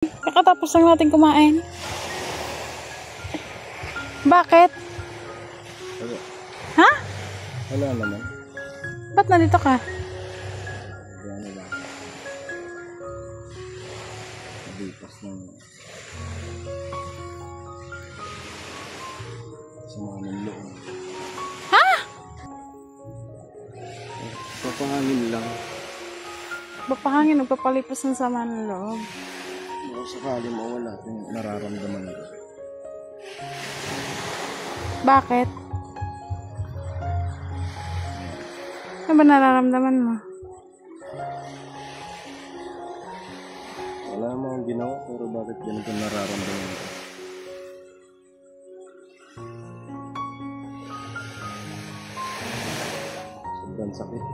Kakatapos lang natin kumain. Bakit? Wala. Ha? Wala naman. Ba't nandito ka? Wala na lang. Nabipas ng sama ng loob. Ha? Papahangin lang. Papahangin, nagpapalipas ng sama ng loob. Baka sakali mawala yung nararamdaman ko. Bakit? Ano ba nararamdaman mo? Wala mo ang ginawa pero bakit ganito nararamdaman ko? Sobrang sakit.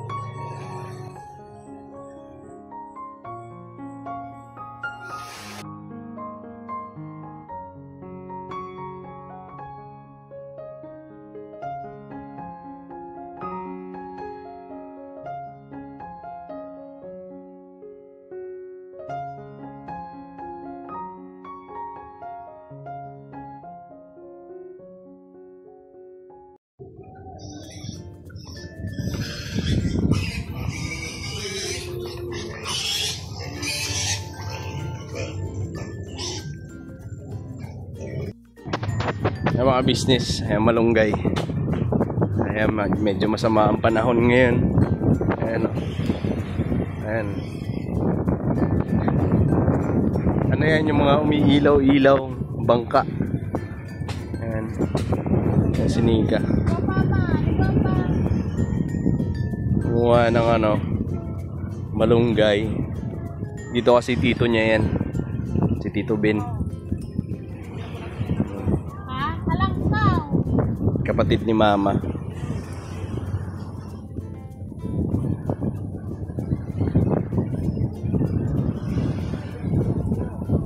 Yung mga business, ayan, malunggay. Ayan, medyo masama ang panahon ngayon. Ayan, o. Ayan. Ano yan, yung mga umiilaw-ilaw bangka. Ayan. Ayan, sinika. Kumuha ng ano, malunggay. Dito kasi tito niya yan. Si Tito Ben. Kapatid ni Mama.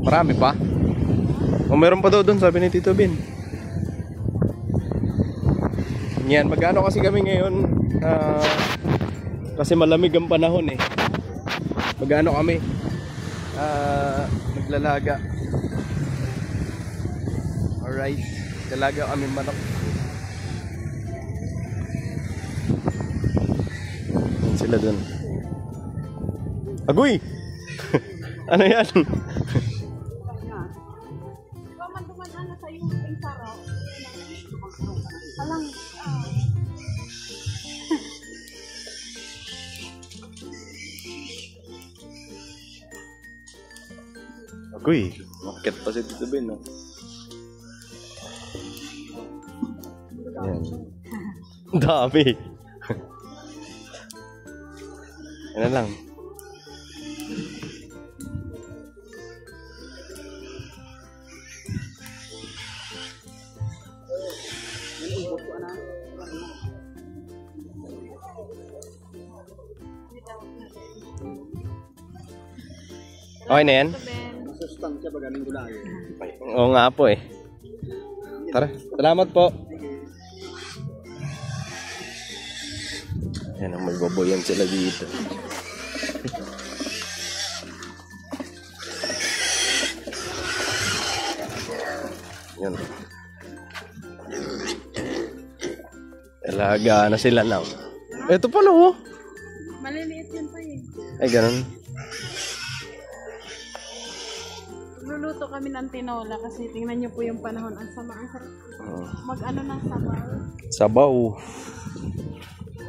Marami pa? O meron pa daw doon, sabi ni Tito Ben. Yan, magano kasi kami ngayon, kasi malamig ang panahon eh. Magano kami, maglalaga. Alright, dalaga kami manok. Sila dun. Agoy! Ano yan? Agoy! Makit pa si Tito Ben, no? Ayan. Dami! Yan na lang. Okay na yan? Sustansya ba galing gulay? Oo nga po eh. Tara, salamat po. Yan ang magbaboyan sila dito. Yan. Talaga na sila now. Ito pala oh. Maliliit yan pa eh. Ay ganun. Luluto kami ng tinola kasi tingnan niyo po yung panahon. Ang sama, ang sarap. Mag-ano ng sabaw. Sabaw.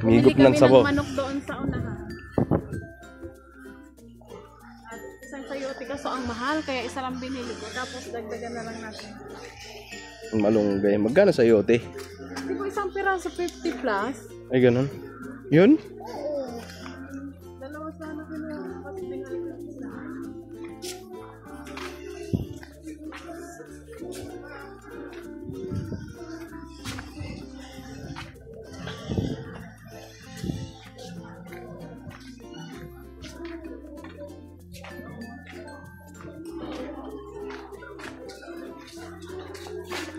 Migop ng sabaw. Bumili kami ng manok doon sa unahan. At isang sayote kaso ang mahal kaya isa lang binili ko. Tapos dagdagan na lang natin. Malunggay. Magkano sa yote? Di ba isang piraso 50 plus? Ay ganun. Yun? Oo. Dalawa sana kinuha. Kasi binali ko isa.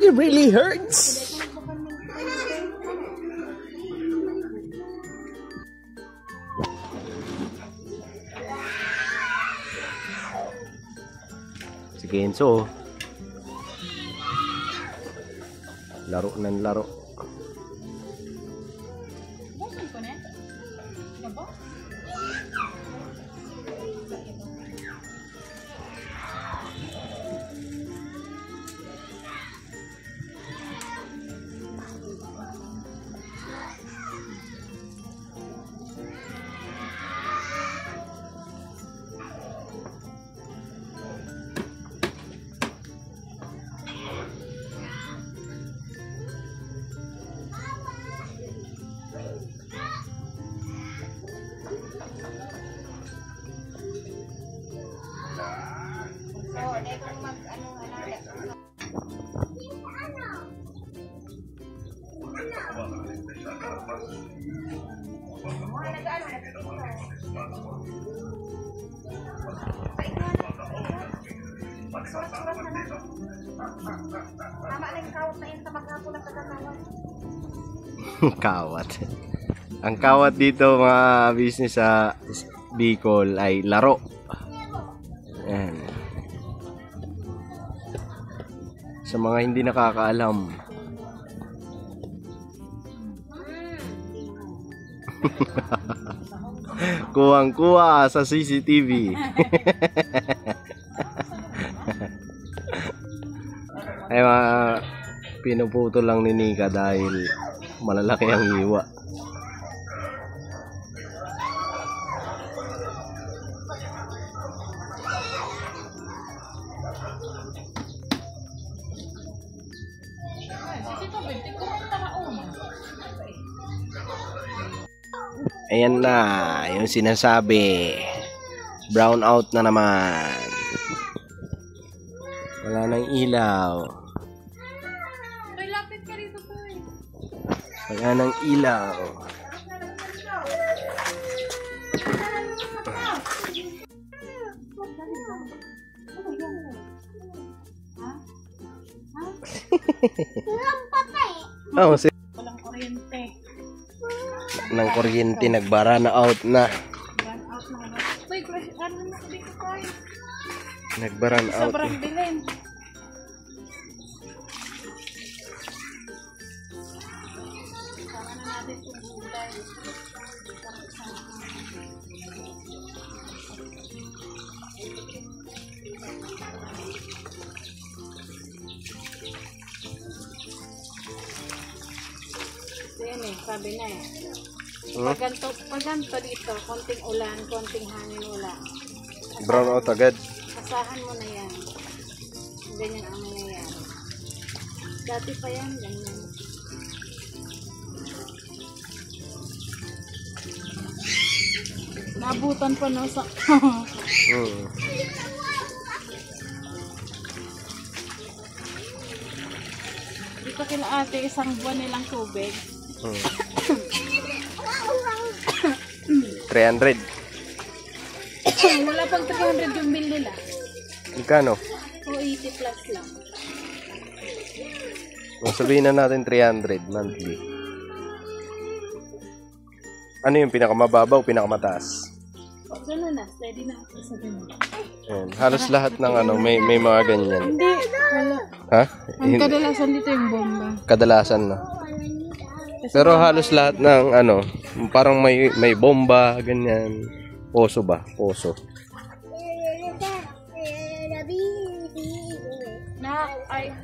It really hurts. Si Kenzo. Laro ng laro. Buksan ko na. Ano ba? Kawat. Ang kawat dito mga business sa Bicol ay laro. Ayan. Sa mga hindi nakakaalam. Kuwang-kuwa sa CCTV. Ay mga pinuputo lang ni Nika dahil malalaki ang iwa. Ayan na, yung sinasabi. Brown out na naman. Wala nang ilaw. Ay, lapit ka rito, Toy. Wala nang ilaw. Oh, Walang kuryente. ng kuryente, nagbara na out na. Run out na ba? Uy, ano na dito, Toy? Nagbaran out. Sobrang bilin. Sama na natin yung gulay. Yan eh, sabi na eh. Pag ganito dito, konting ulan, konting hangin, wala. Brown out agad. Asahan mo na yan. Ganyan ang mangyayari. Dati pa yan, ganyan. Nabutan pa no sa... Dito kila ate, isang buwan nilang tubig. 300. Wala pang 300 yung bill nila. Magkano? 280 plus lang. Sabihin na natin 300 monthly. Ano yung pinakamababaw, pinakamataas? Gano'n na, steady na ako sa gano'n. Ayan. Halos lahat ng ano, may mga ganyan. Hindi, wala. Ha? Ang kadalasan dito yung bomba. Kadalasan na. Pero halos lahat ng ano, parang may bomba, ganyan. Poso ba? Poso.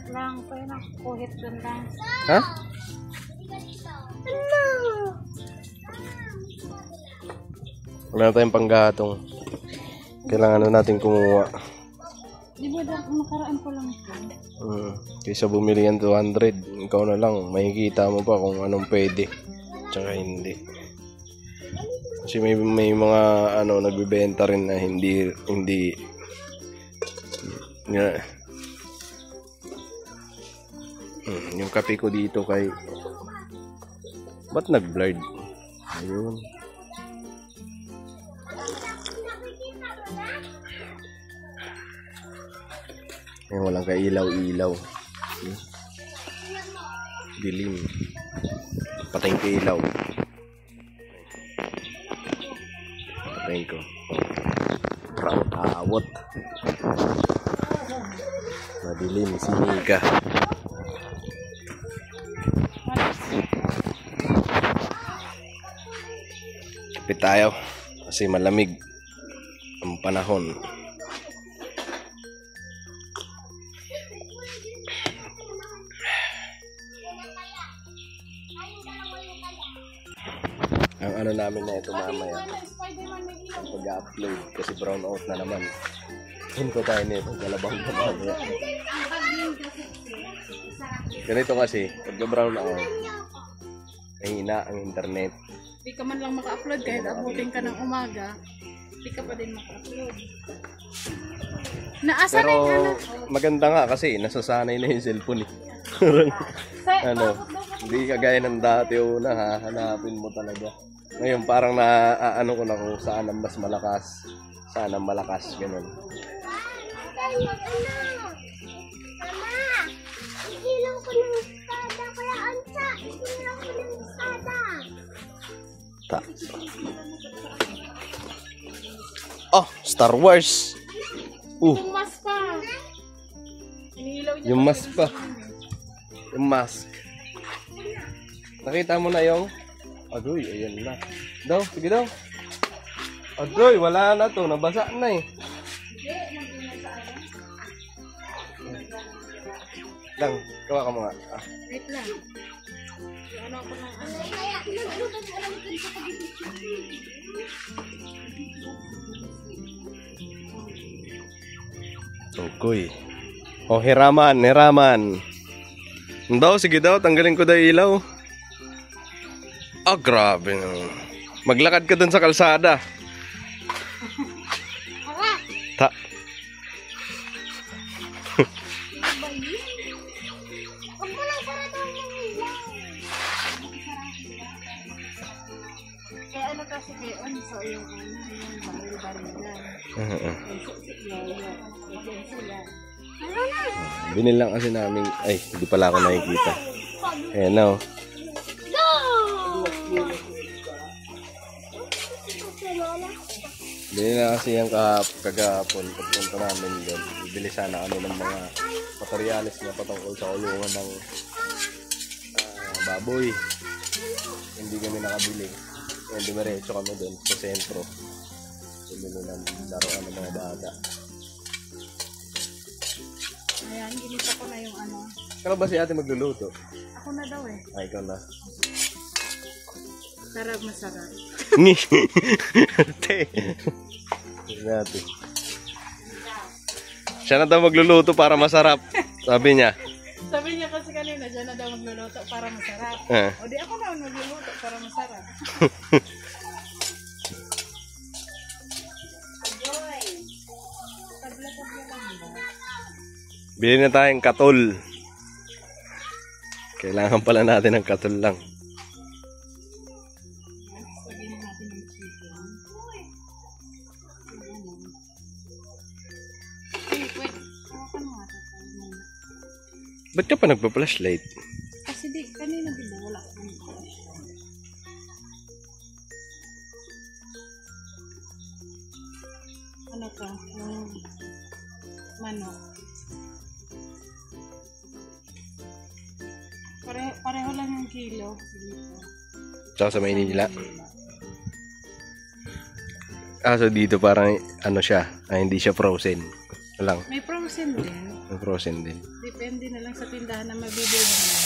Lang, parang kuhit doon lang. Ha? Wala na tayong panggatong. Kailangan na natin kumuha. Di ba nakaraan ko lang ito? Kaysa bumili yan 200, ikaw na lang, makikita mo pa kung anong pwede. Tsaka hindi. Kasi may mga ano nagbebenta rin na hindi nga. Yung kape ko dito kay ba't nag-blurred? Ayun. Ayun, walang kailaw-ilaw. Dilim. Patayin ko ilaw. Patayin ko. Parang awot. Madilim si Mika. Kapit tayo kasi malamig ang panahon. Ang ano namin na ito mamaya, ang pag-upload kasi brown out na naman. Hinto tayo nito, galabang pa mamaya. Ganito kasi, pag-brown out, ay ina ang internet. Di ka man lang maka-upload kahit abutin ka ng umaga, di ka pa din maka-upload. Naasa Pero na yung ano? maganda nga kasi nasasanay na yung cellphone eh. Ano, hindi kagaya ng dati una, hahanapin mo talaga. Ngayon parang naaano ko na kung saan ang mas malakas, saan ang malakas, ganun. Mama, ilang ko ng espada, kaya ansa, ilang ko ng espada. Ta. Oh, Star Wars. Yung mask pa. Inilaw niya Yung mask pa. Yung mask. Nakita mo na yung... Agoy, ayan na. Daw, sige daw. Agoy, wala na to. Nabasa na eh. Lang, kawa ka mga. Ah. Wait lang. Yung ano ko ng ano. Tukoy. Oh, hiraman, hiraman. Daw, sige daw, tanggalin ko daw ilaw. Ah, grabe naman. Maglakad ka dun sa kalsada. Ta. Huwag mo lang sarado yung ilaw. Eh ano kasi kayo, so yung ano, yung baril-barilan. Ano na? Binil lang kasi namin. Ay, hindi pala ako nakikita. Ayan na oh. Go! Binil na kasi yung kagapon. Pagpunta namin doon. Bibili sana kami ng mga materialis na patungkol sa kulungan ng baboy. Hindi kami nakabili. Ngayon dumiretso kami doon sa sentro. Bumili ng laruan ng mga bata. Ayan, ginisa ko na yung ano. Kano ba si ate magluluto? Ako na daw eh. Ay, ikaw na. Sarap masarap. Ni. Ate. Tignan natin. Siya na daw magluluto para masarap. Sabi niya. Sabi niya kasi kanina, dyan na daw magluluto para masarap. O di ako na magluluto para masarap. Bili na tayong katol. Kailangan pala natin ng katol lang. Sabihin natin yung chicken. Wait, wait. Hawakan mo nga. Ba't ka pa nagpa-flashlight? Kasi di, kanina di ba wala ka ng ano to? Yung manok. Pareho lang yung kilo. Tsaka sa Maynila. So dito parang ano siya, hindi siya frozen. Lang. May frozen din. May frozen din. Depende na lang sa tindahan na mabibili mo.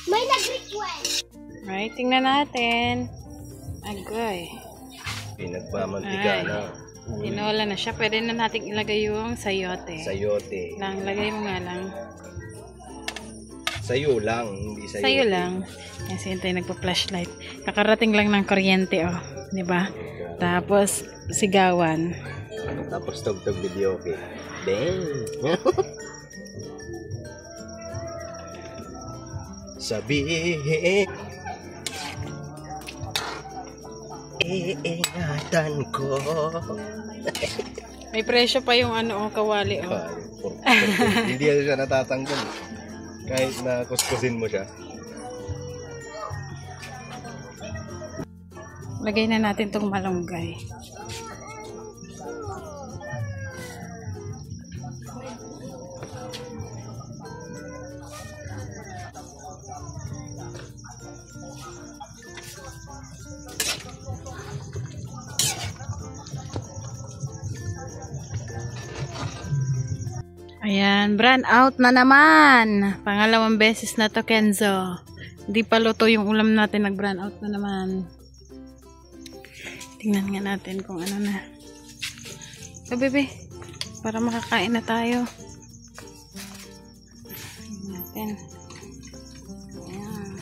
May nag-request. Right, tingnan natin. Agoy. Pinagmamantika na. Tinola na siya. Pwede na natin ilagay yung sayote. Sayote. Lang, lagay mo nga lang. Sayo lang, hindi sayote. Sayo lang. Yan, si Hintay nagpa-flashlight. Kakarating lang ng kuryente, oh. Diba? Tapos, sigawan. Tapos tugtog video okay. Bang! sabihin, iingatan ko. May presyo pa yung ano, kawali. Oh. Hindi siya natatanggal. Kahit na kuskusin mo siya. Lagay na natin tong malunggay. Ayan, brown out na naman. Pangalawang beses na to, Kenzo. Hindi pa luto yung ulam natin, nag-brown out na naman. Tingnan nga natin kung ano na. So, bebe, para makakain na tayo. Tingnan natin. Ayan.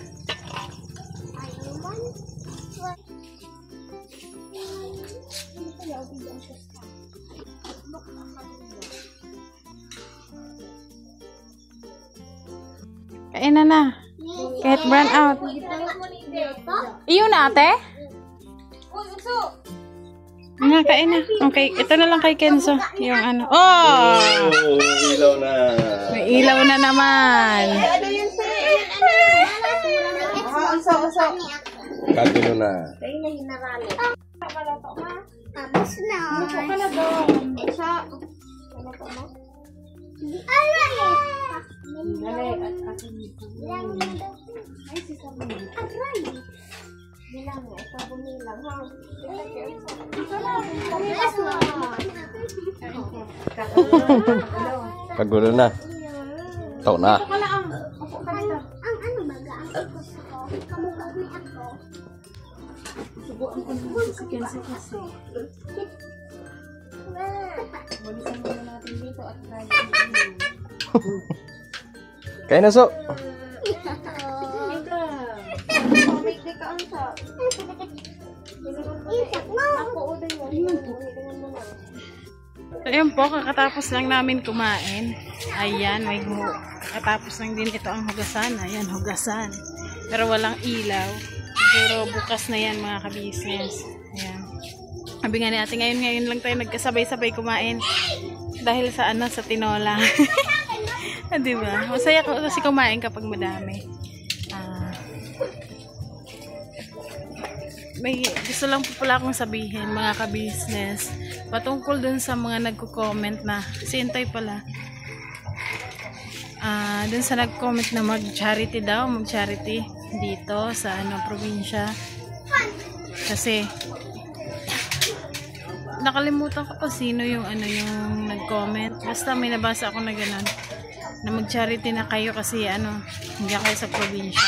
Kain na na. Kahit brown out. Iyon na, ate? Nga, kain na. Okay, ito na lang kay Kenzo. Yung ano. Oh! Ilaw na. May ilaw na naman. Kagulo na. Tapos na. Kagulo na. Tao na. Ang ano baga ang gusto ko. Kamukha ni ako. Subuan ko naman si Kenzo kasi. Walisan muna natin dito at try. Kaya na, so. Ayun po, kakatapos lang namin kumain. Ayan, kakatapos lang din ito ang hugasan. Ayan, hugasan. Pero walang ilaw. Pero bukas na yan mga ka-business. Ayan. Sabi nga natin, ngayon lang tayo nagkasabay-sabay kumain. Dahil sa ano, sa tinola. Diba? Masaya ko kasi kumain kapag madami. May gusto lang po pala akong sabihin mga ka-business patungkol dun sa mga nagko-comment na si Intoy pala dun sa nag-comment na mag-charity daw, mag-charity dito sa ano, probinsya. Kasi nakalimutan ko sino yung ano yung nag-comment. Basta may nabasa ako na gano'n na mag-charity na kayo kasi ano, hindi kayo sa probinsya.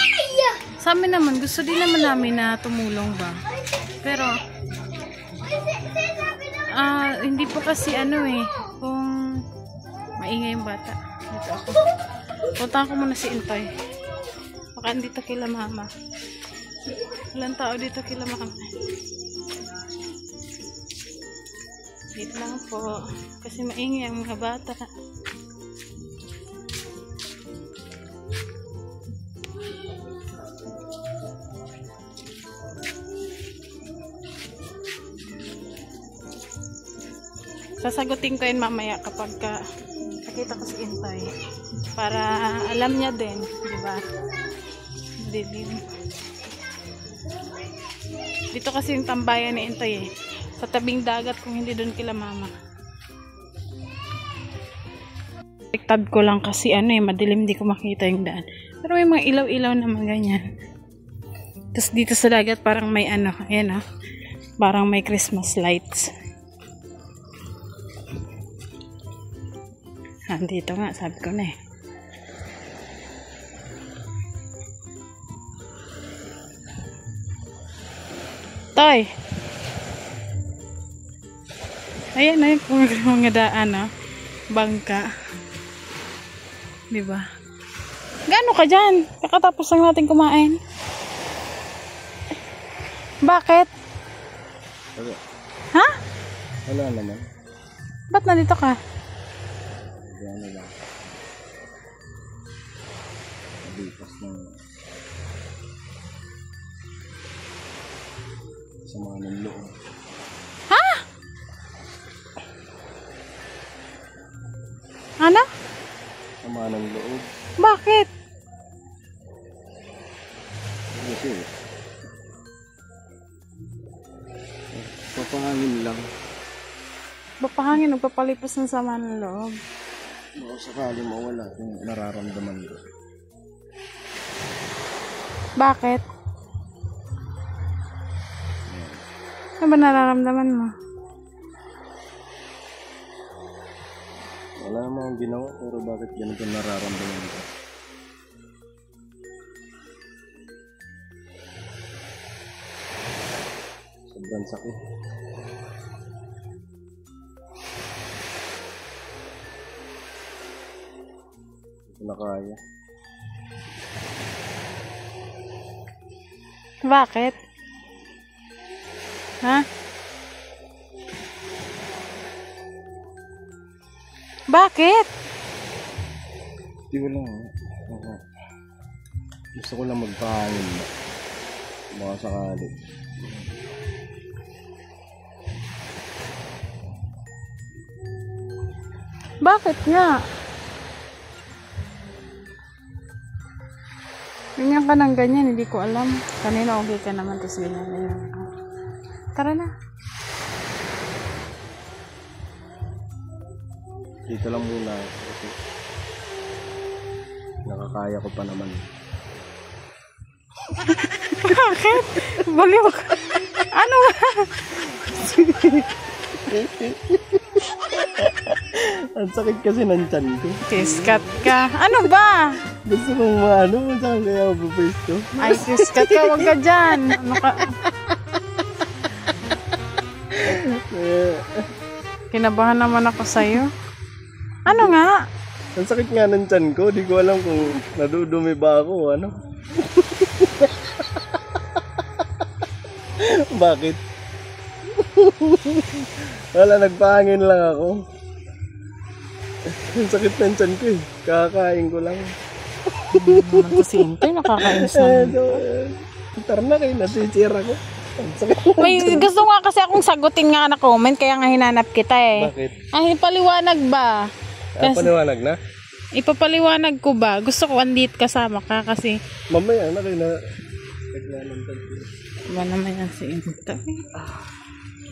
Sa amin naman, gusto din naman namin na tumulong ba. Pero hindi po kasi ano eh, kung maingay yung bata. Dito ako. Punta ko muna si Intoy. Baka dito kila mama. Walang tao dito kila mama. Dito lang po. Kasi maingay ang mga bata. Sasagutin ko yun mamaya kapag nakita ko si Intoy. Para alam niya din. Diba? Dito kasi yung tambayan ni Intoy eh. Sa tabing dagat kung hindi doon kila mama. Piktad ko lang kasi ano eh, madilim, di ko makita yung daan. Pero may mga ilaw-ilaw naman ganyan. Tapos dito sa dagat parang may ano, ayan oh. Parang may Christmas lights. Dito nga, sabi ko na eh. Toy! Ayan na yung mga daan, no? Bangka. Diba? Gaano ka dyan? Kakatapos lang natin kumain. Bakit? Wala. Ha? Wala naman. Ba't nandito ka? Ano lang. Nabipas ng Sama ng loob. Ha? Ano? Sama ng loob. Bakit? Kasi papahangin lang. Papahangin, nagpapalipas ng sama ng loob. Baka sakali mawala kung nararamdaman ko. Bakit? Ano ba nararamdaman mo? Wala naman akong ginawa, pero bakit ganito nararamdaman ko? Sobrang sakit. Hindi ko na kaya. Bakit? Ha? Bakit? Hindi ko lang. Gusto ko lang magpahangin. Baka sakali. Bakit nga? Ganyan ka ng ganyan, hindi ko alam. Kanina okay ka naman, tapos ganyan na yun. Tara na. Dito lang muna kasi nakakaya ko pa naman. Bakit? Baliw ka. Ano ba? Ang sakit kasi ng tiyan ko. Kiskat ka. Ano ba? Gusto kong maano, saan kaya mapupesto? Ay, kiskat ka. Huwag ka dyan. Ano ka? Kinabahan naman ako sa'yo. Ano nga? Ang sakit nga ng tiyan ko, di ko alam kung nadudumi ba ako o ano. Bakit? Wala, nagpahangin lang ako. Ang sakit ng tiyan ko eh. Kakain ko lang. Naman ko si Intay, nakakainis naman. Tara na kayo, nasisira ko. Ang sakit. May gusto nga kasi akong sagutin nga na comment, kaya nga hinanap kita eh. Bakit? Ay, paliwanag ba? Paniwanag na? Ipapaliwanag ko ba? Gusto ko andit kasama ka kasi Mamaya na kayo na naglalantad ko. ba naman yan si Intay?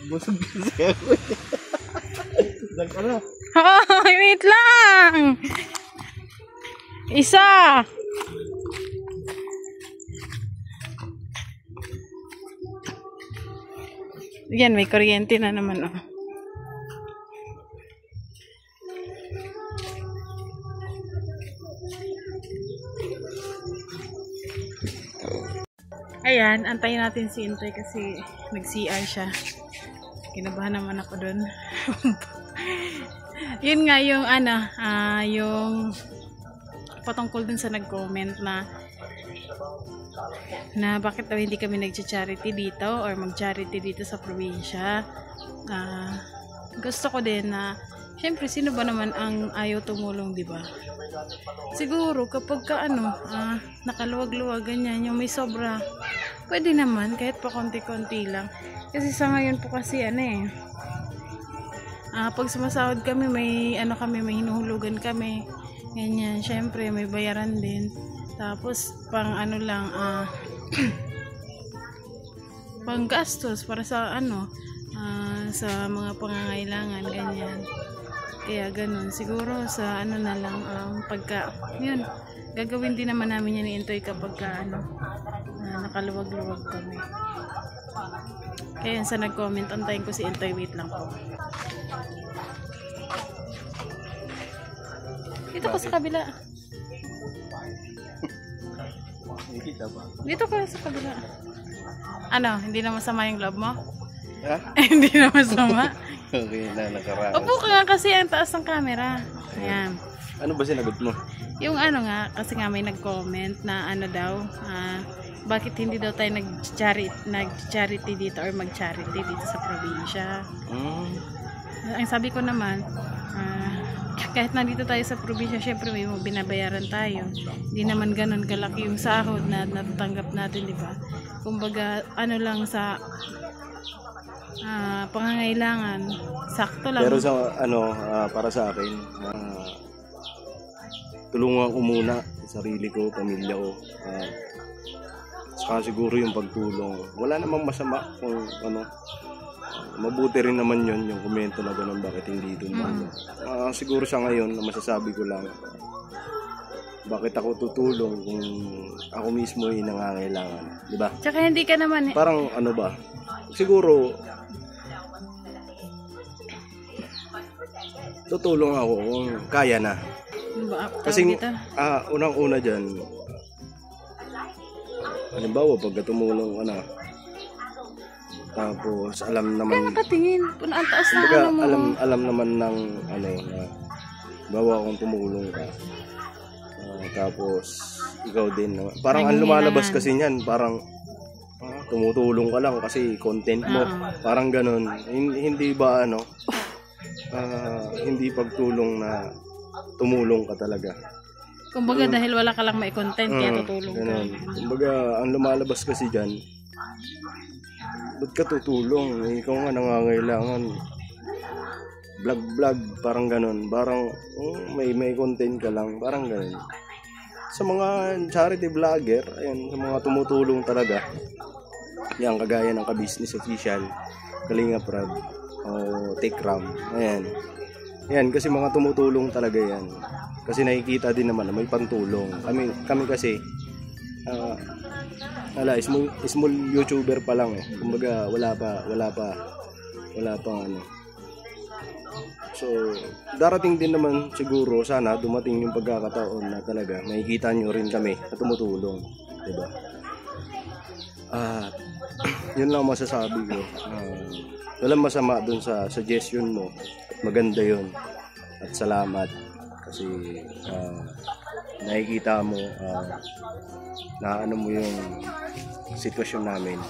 Busog kasi ako eh. Saan ka na? Hoy, wait lang! Isa! Yan, may kuryente na naman oh. Ayan, antayin natin si Intay kasi nag-CR siya. Kinabahan naman ako dun. Yun nga yung ano, yung patungkol dun sa nag-comment na bakit daw hindi kami nag-charity dito or mag-charity dito sa probinsya. Gusto ko din na syempre sino ba naman ang ayaw tumulong, di ba? Siguro kapag ka nakaluwag-luwag ganyan, yung may sobra, pwede naman kahit pa konti-konti lang. Kasi sa ngayon po kasi pag sumasahod kami, may may hinuhulugan kami. Ganyan, syempre may bayaran din. Tapos pang pang gastos para sa sa mga pangangailangan ganyan. Kaya ganun, siguro sa na lang pagka yun, gagawin din naman namin yan ni Intoy kapag nakaluwag-luwag kami. Kaya sa nag-comment, antayin ko si Intoy, wait lang po. Dito ka sa kabila. Dito ka sa kabila. Ano, hindi na masama yung loob mo? Ha? Hindi na masama. Okay na, nakaraos. Upo ka nga kasi ang taas ng camera. Ayan. Ano ba sinagot mo? Yung nga, kasi nga may nag-comment na bakit hindi daw tayo nag-charity dito or mag-charity dito sa probinsya. Ang sabi ko naman, kahit nandito tayo sa probinsya, syempre may binabayaran tayo. Hindi naman ganun kalaki yung sahod na natatanggap natin, di ba? Kumbaga, lang sa pangangailangan. Sakto lang. Pero sa para sa akin, tulungan ko muna sarili ko, pamilya ko. Saka siguro yung pagtulong. Wala namang masama kung mabuti rin naman yon yung komento na ganun, bakit hindi doon. Siguro sa ngayon, masasabi ko lang, bakit ako tutulong kung ako mismo ay nangangailangan, di ba? Tsaka hindi ka naman Parang siguro tutulong ako kung kaya na. Kasi unang-una dyan, halimbawa pagka tumulong tapos alam naman, nakatingin, ang taas na kumbaga, mo. alam naman ng bawa kung tumulong ka, tapos ikaw din parang ang lumalabas kasi niyan, parang tumutulong ka lang kasi content mo, parang ganun. Hindi ba hindi pagtulong na tumulong ka talaga. Kumbaga dahil wala ka lang may content kaya tutulong ka. Ganun. Kumbaga ang lumalabas kasi dyan, ba't ka tutulong? Ikaw nga nangangailangan. Vlog, parang ganun. Parang may content ka lang, parang ganun. Sa mga charity vlogger, ayan, sa mga tumutulong talaga, yan, kagaya ng Ka-Business Official, Kalinga Prab, o Tikram, ayan. Yan, kasi mga tumutulong talaga yan. Kasi nakikita din naman na may pantulong. Kami kasi, small YouTuber pa lang eh. Kumbaga, wala pa So, darating din naman siguro, sana dumating yung pagkakataon na talaga makikita nyo rin kami na tumutulong, diba? Yun lang masasabi ko. Walang masama dun sa suggestion mo. Maganda yun. At salamat kasi nakikita mo na mo yung sitwasyon namin.